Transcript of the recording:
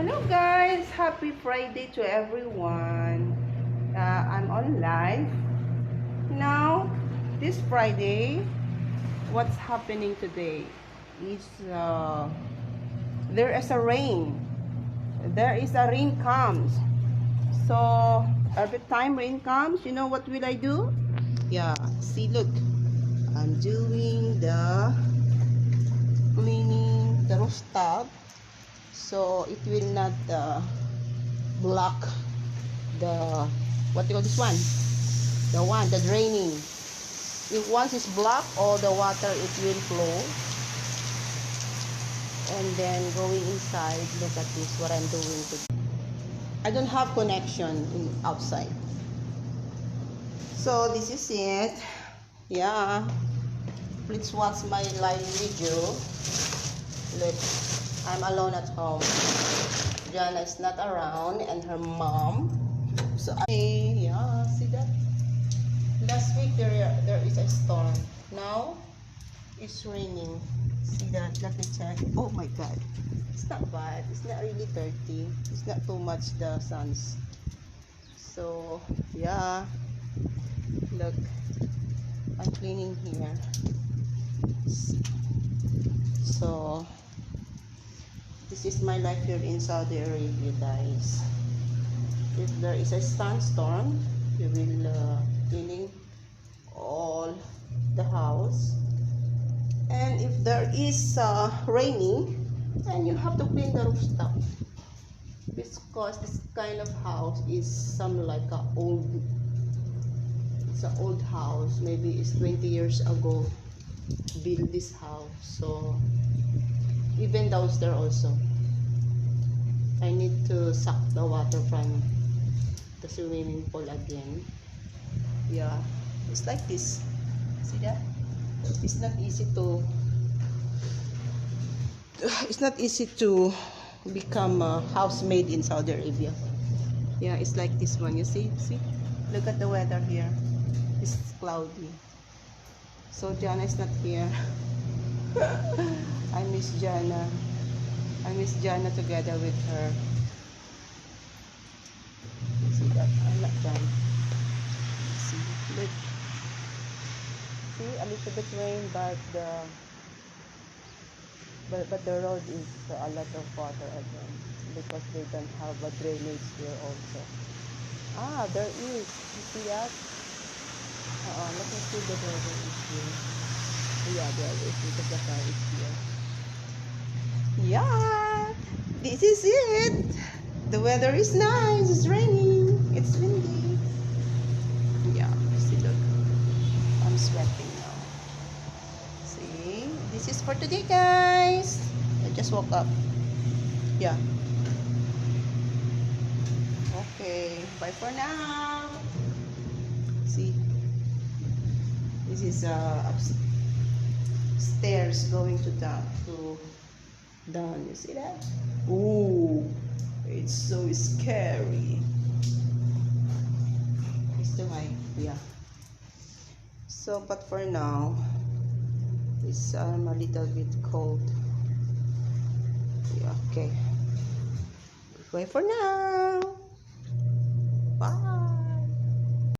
Hello guys, happy Friday to everyone. I'm on live now. This Friday, what's happening today is there is a rain. There is a rain comes. So every time rain comes, you know what will I do? Yeah, see, look, I'm doing the cleaning the rooftop, so it will not block the what do you call this one, the draining. If once it's blocked, all the water it will flow. And then going inside, look at this, what I'm doing today. I don't have connection in outside, so this is it. Yeah, please watch my live video. Look, I'm alone at home. Jana is not around and her mom. So yeah, see that? Last week there is a storm. Now it's raining. See that? Let me check. Oh my god. It's not bad. It's not really dirty. It's not too much the suns. So yeah. Look. I'm cleaning here. So this is my life here in Saudi Arabia, guys. If there is a sandstorm, you will cleaning all the house. And if there is raining, then you have to clean the rooftop, because this kind of house is some like a old. It's an old house. Maybe it's 20 years ago build this house. So even downstairs also, I need to suck the water from the swimming pool again. Yeah, it's like this. See that? It's not easy to become a housemaid in Saudi Arabia. Yeah, it's like this one. You see? Look at the weather here. It's cloudy. So Jana is not here. I miss Jana. I miss Jana together with her. You see that? I'm not done. See, look. See, a little bit rain, but the road is a lot of water again, because they don't have a drainage here also. Ah, there is. You see that? Let me see the drainage here. Yeah, there is, because the car is here. Yeah, this is it. The weather is nice. It's raining. It's windy. Yeah, see, look. I'm sweating now. See, this is for today, guys. I just woke up. Yeah. Okay, bye for now. See, this is stairs going to down. You see that? Ooh, it's so scary. It's too high. Yeah. So, but for now, it's a little bit cold. Yeah, okay. Bye for now.